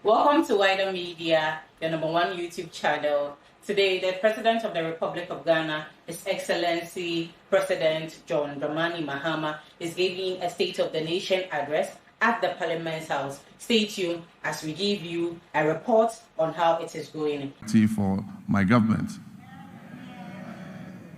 Welcome to Wider Media, the #1 YouTube channel. Today, the President of the Republic of Ghana, His Excellency President John Dramani Mahama, is giving a State of the Nation address at the Parliament House. Stay tuned as we give you a report on how it is going. For my government.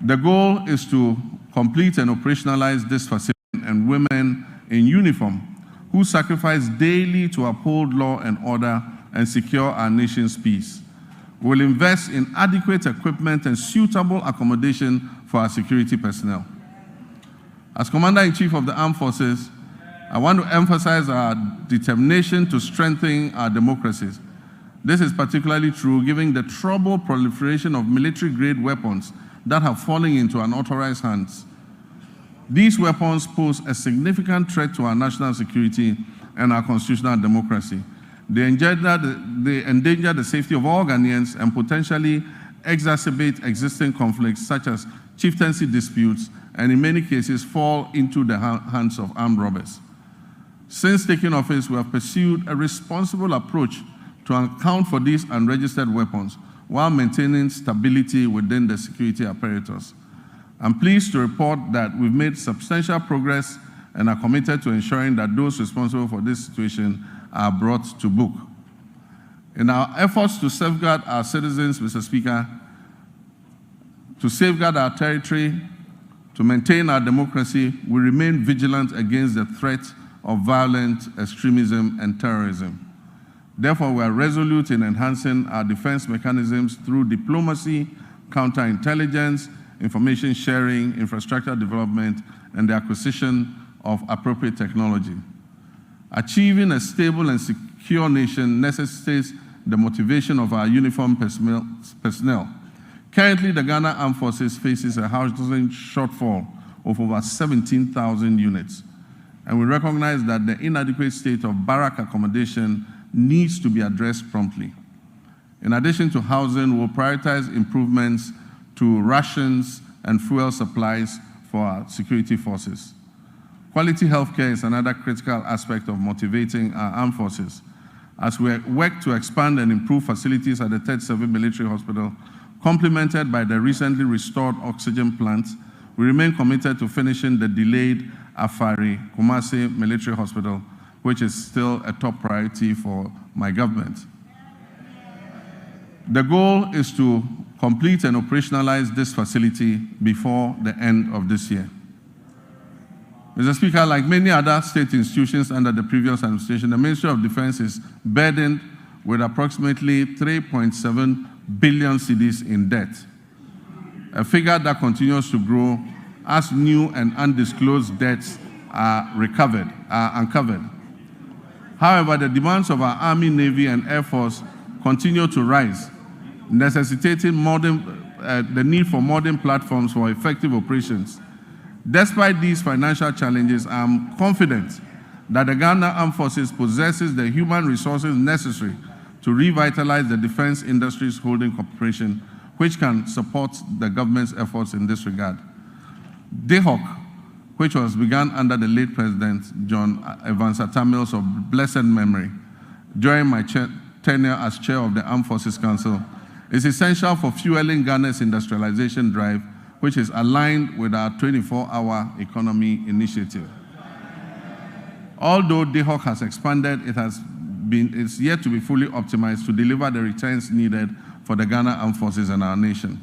The goal is to complete and operationalize this facility and women in uniform who sacrifice daily to uphold law and order and secure our nation's peace. We will invest in adequate equipment and suitable accommodation for our security personnel. As Commander-in-Chief of the Armed Forces, I want to emphasize our determination to strengthen our democracies. This is particularly true given the troubled proliferation of military-grade weapons that have fallen into unauthorized hands. These weapons pose a significant threat to our national security and our constitutional democracy. They endanger the safety of all Ghanaians and potentially exacerbate existing conflicts such as chieftaincy disputes and in many cases fall into the hands of armed robbers. Since taking office, we have pursued a responsible approach to account for these unregistered weapons while maintaining stability within the security apparatus. I'm pleased to report that we've made substantial progress and are committed to ensuring that those responsible for this situation are brought to book. In our efforts to safeguard our citizens, Mr. Speaker, to safeguard our territory, to maintain our democracy, we remain vigilant against the threat of violent extremism and terrorism. Therefore, we are resolute in enhancing our defense mechanisms through diplomacy, counterintelligence, information sharing, infrastructure development, and the acquisition of appropriate technology. Achieving a stable and secure nation necessitates the motivation of our uniformed personnel. Currently, the Ghana Armed Forces faces a housing shortfall of over 17,000 units, and we recognize that the inadequate state of barrack accommodation needs to be addressed promptly. In addition to housing, we'll prioritize improvements to rations and fuel supplies for our security forces. Quality healthcare is another critical aspect of motivating our armed forces. As we work to expand and improve facilities at the 3rd Civil Military Hospital, complemented by the recently restored oxygen plant, we remain committed to finishing the delayed Afari Kumasi Military Hospital, which is still a top priority for my government. The goal is to complete and operationalize this facility before the end of this year. Mr. Speaker, like many other state institutions under the previous administration, the Ministry of Defense is burdened with approximately 3.7 billion cedis in debt, a figure that continues to grow as new and undisclosed debts are uncovered. However, the demands of our Army, Navy, and Air Force continue to rise, necessitating the need for modern platforms for effective operations. Despite these financial challenges, I am confident that the Ghana Armed Forces possesses the human resources necessary to revitalize the defense industry's holding corporation, which can support the government's efforts in this regard. DHOC, which was begun under the late President John Evans Atta-Mills of blessed memory during my tenure as chair of the Armed Forces Council, is essential for fueling Ghana's industrialization drive, which is aligned with our 24-hour economy initiative. Although DHOC has expanded, it's yet to be fully optimized to deliver the returns needed for the Ghana Armed Forces and our nation.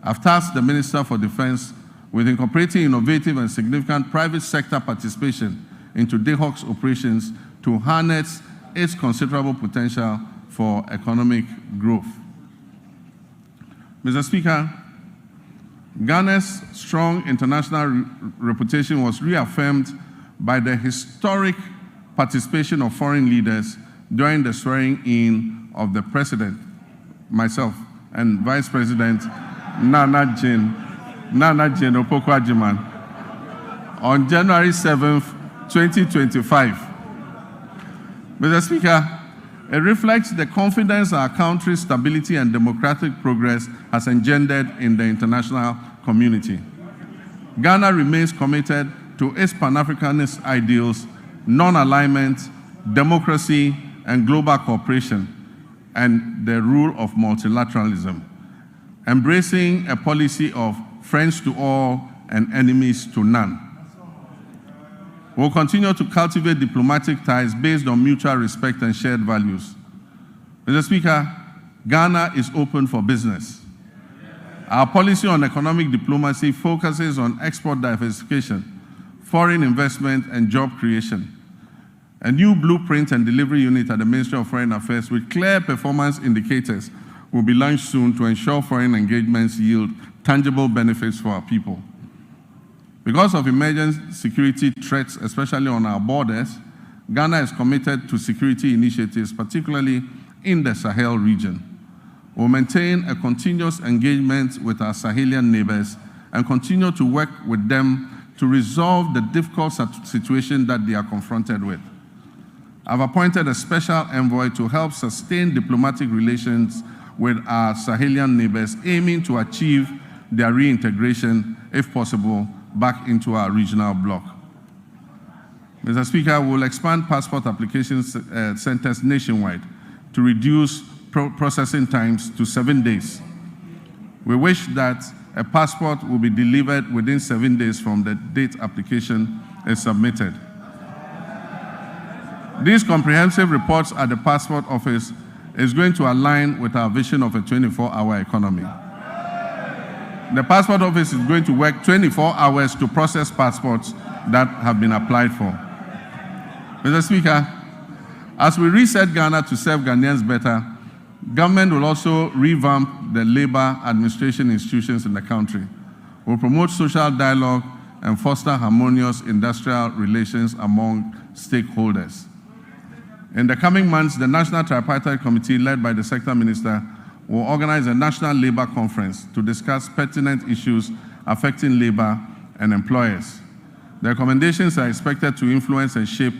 I've tasked the Minister for Defense with incorporating innovative and significant private sector participation into DHOC's operations to harness its considerable potential for economic growth. Mr. Speaker, Ghana's strong international reputation was reaffirmed by the historic participation of foreign leaders during the swearing-in of the President, myself, and Vice President Nana Jane Opoku-Agyeman on January 7th, 2025. Mr. Speaker, it reflects the confidence our country's stability and democratic progress has engendered in the international community. Ghana remains committed to its Pan-Africanist ideals, non-alignment, democracy, and global cooperation and the rule of multilateralism, embracing a policy of friends to all and enemies to none. We'll continue to cultivate diplomatic ties based on mutual respect and shared values. Mr. Speaker, Ghana is open for business. Our policy on economic diplomacy focuses on export diversification, foreign investment, and job creation. A new blueprint and delivery unit at the Ministry of Foreign Affairs with clear performance indicators will be launched soon to ensure foreign engagements yield tangible benefits for our people. Because of emerging security threats, especially on our borders, Ghana is committed to security initiatives, particularly in the Sahel region. We'll maintain a continuous engagement with our Sahelian neighbors and continue to work with them to resolve the difficult situation that they are confronted with. I've appointed a special envoy to help sustain diplomatic relations with our Sahelian neighbors, aiming to achieve their reintegration, if possible, back into our regional bloc. Mr. Speaker, we'll expand passport application centers nationwide to reduce processing times to 7 days. We wish that a passport will be delivered within 7 days from the date application is submitted. These comprehensive reports at the passport office is going to align with our vision of a 24-hour economy. The passport office is going to work 24 hours to process passports that have been applied for. Mr. Speaker, as we reset Ghana to serve Ghanaians better, government will also revamp the labor administration institutions in the country. We'll promote social dialogue and foster harmonious industrial relations among stakeholders. In the coming months, the National Tripartite Committee, led by the Sector Minister, will organize a national labor conference to discuss pertinent issues affecting labor and employers. The recommendations are expected to influence and shape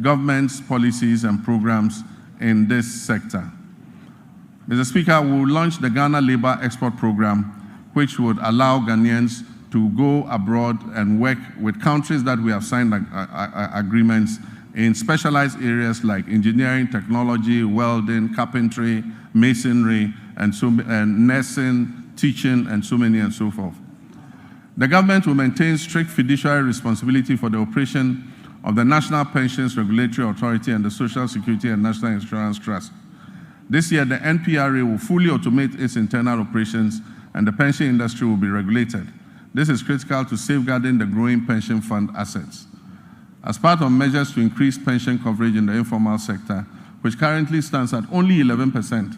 government's policies and programs in this sector. Mr. Speaker, we will launch the Ghana Labor Export Program, which would allow Ghanaians to go abroad and work with countries that we have signed agreements in specialized areas like engineering, technology, welding, carpentry, masonry, and nursing, teaching, and so many and so forth. The government will maintain strict fiduciary responsibility for the operation of the National Pensions Regulatory Authority and the Social Security and National Insurance Trust. This year, the NPRA will fully automate its internal operations and the pension industry will be regulated. This is critical to safeguarding the growing pension fund assets. As part of measures to increase pension coverage in the informal sector, which currently stands at only 11%,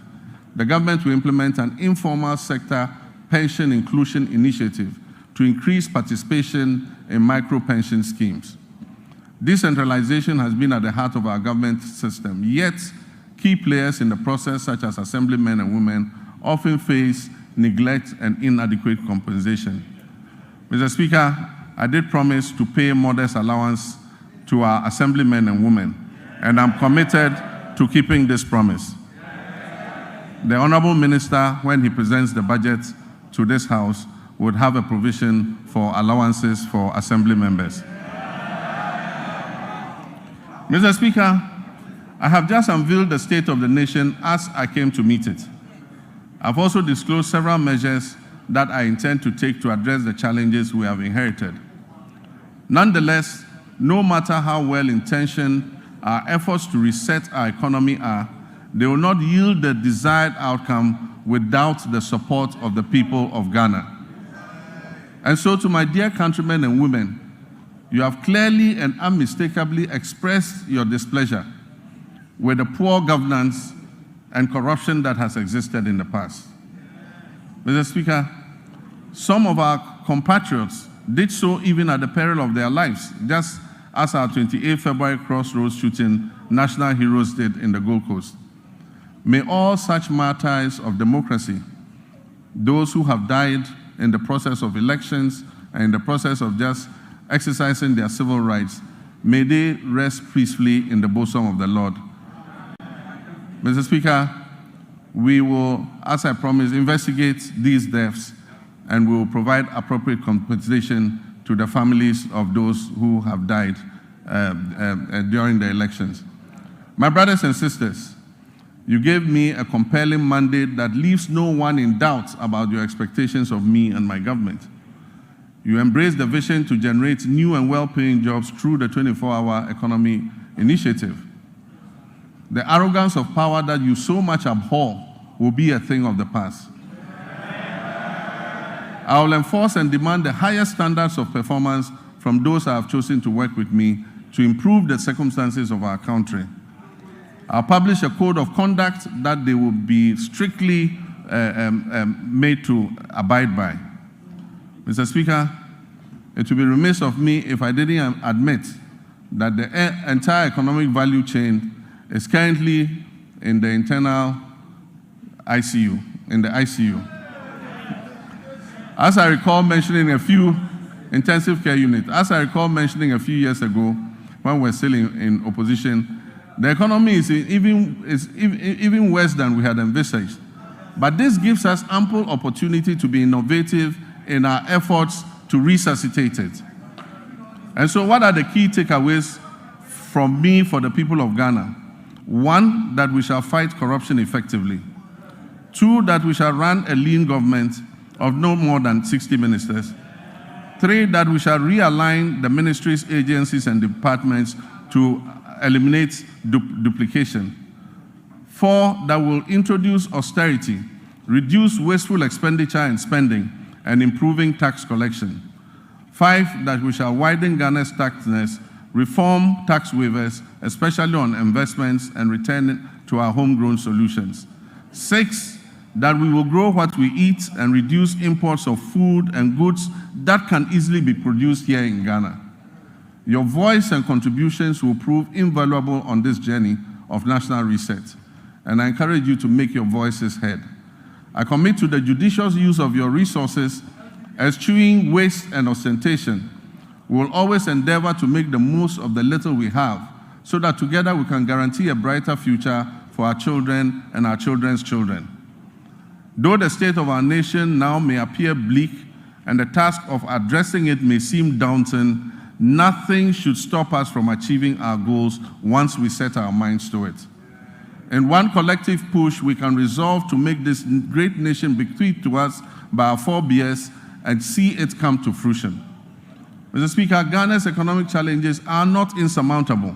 the government will implement an informal sector pension inclusion initiative to increase participation in micro-pension schemes. Decentralization has been at the heart of our government system, yet key players in the process, such as assemblymen and women, often face neglect and inadequate compensation. Mr. Speaker, I did promise to pay modest allowance to our assemblymen and women, and I'm committed to keeping this promise. The Honorable Minister, when he presents the budget to this House, would have a provision for allowances for assembly members. Mr. Speaker, I have just unveiled the state of the nation as I came to meet it. I've also disclosed several measures that I intend to take to address the challenges we have inherited. Nonetheless, no matter how well-intentioned our efforts to reset our economy are, they will not yield the desired outcome without the support of the people of Ghana. And so to my dear countrymen and women, you have clearly and unmistakably expressed your displeasure with the poor governance and corruption that has existed in the past. Mr. Speaker, some of our compatriots did so even at the peril of their lives, just as our 28 February crossroads shooting national heroes did in the Gold Coast. May all such martyrs of democracy, those who have died in the process of elections and in the process of just exercising their civil rights, may they rest peacefully in the bosom of the Lord. Mr. Speaker, we will, as I promised, investigate these deaths and we will provide appropriate compensation to the families of those who have died during the elections. My brothers and sisters, you gave me a compelling mandate that leaves no one in doubt about your expectations of me and my government. You embraced the vision to generate new and well-paying jobs through the 24-hour economy initiative. The arrogance of power that you so much abhor will be a thing of the past. I will enforce and demand the highest standards of performance from those I have chosen to work with me to improve the circumstances of our country. I'll publish a code of conduct that they will be strictly made to abide by. Mr. Speaker, it would be remiss of me if I didn't admit that the entire economic value chain is currently in the internal ICU, in the ICU. As I recall mentioning a few intensive care units, as I recall mentioning a few years ago when we were still in opposition, the economy is even worse than we had envisaged. But this gives us ample opportunity to be innovative in our efforts to resuscitate it. And so what are the key takeaways from me for the people of Ghana? 1, that we shall fight corruption effectively. 2, that we shall run a lean government of no more than 60 ministers. 3, that we shall realign the ministries, agencies, and departments to eliminate duplication. 4, that will introduce austerity, reduce wasteful expenditure and spending, and improving tax collection. 5, that we shall widen Ghana's tax nets, reform tax waivers, especially on investments, and return to our homegrown solutions. 6, that we will grow what we eat and reduce imports of food and goods that can easily be produced here in Ghana. Your voice and contributions will prove invaluable on this journey of national reset, and I encourage you to make your voices heard. I commit to the judicious use of your resources, eschewing waste and ostentation. We will always endeavor to make the most of the little we have, so that together we can guarantee a brighter future for our children and our children's children. Though the state of our nation now may appear bleak and the task of addressing it may seem daunting, nothing should stop us from achieving our goals once we set our minds to it. In one collective push, we can resolve to make this great nation bequeathed to us by our forebears and see it come to fruition. Mr. Speaker, Ghana's economic challenges are not insurmountable.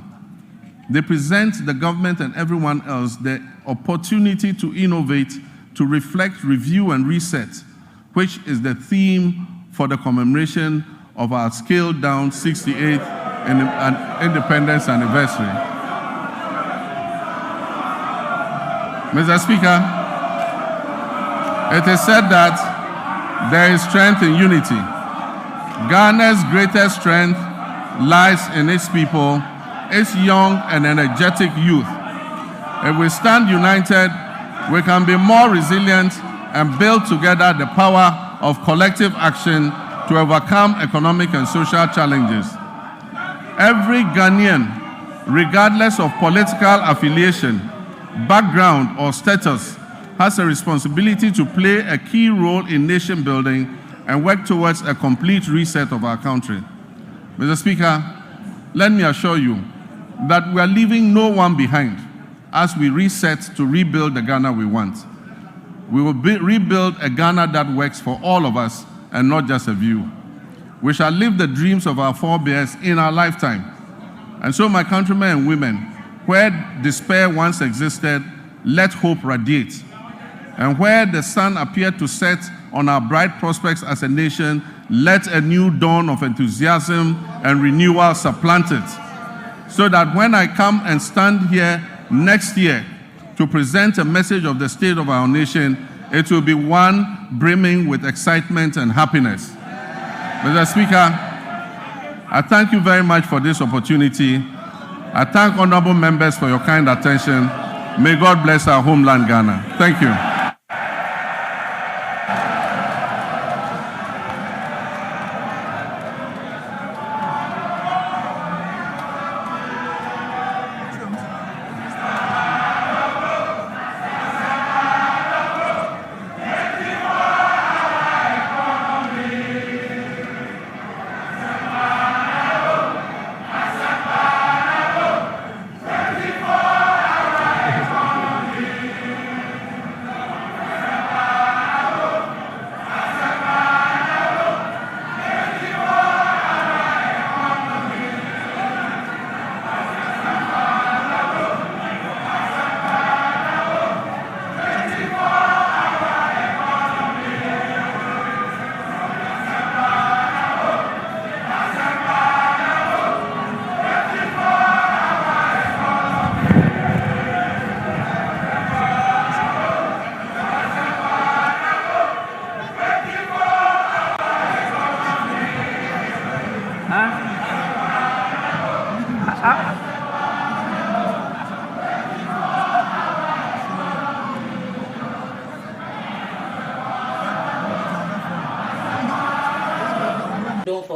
They present the government and everyone else the opportunity to innovate, to reflect, review, and reset, which is the theme for the commemoration of our scaled-down 68th independence anniversary. Mr. Speaker, it is said that there is strength in unity. Ghana's greatest strength lies in its people, its young and energetic youth. If we stand united, we can be more resilient and build together the power of collective action to overcome economic and social challenges. Every Ghanaian, regardless of political affiliation, background, or status, has a responsibility to play a key role in nation building and work towards a complete reset of our country. Mr. Speaker, let me assure you that we are leaving no one behind as we reset to rebuild the Ghana we want. We will rebuild a Ghana that works for all of us and not just a few. We shall live the dreams of our forebears in our lifetime. And so, my countrymen and women, where despair once existed, let hope radiate. And where the sun appeared to set on our bright prospects as a nation, let a new dawn of enthusiasm and renewal supplant it. So that when I come and stand here next year to present a message of the state of our nation, it will be one brimming with excitement and happiness. Mr. Speaker, I thank you very much for this opportunity. I thank honorable members for your kind attention. May God bless our homeland, Ghana. Thank you.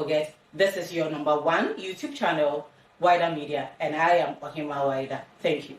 forget, this is your #1 YouTube channel, Wider Media, and I am Ohima Wider. Thank you.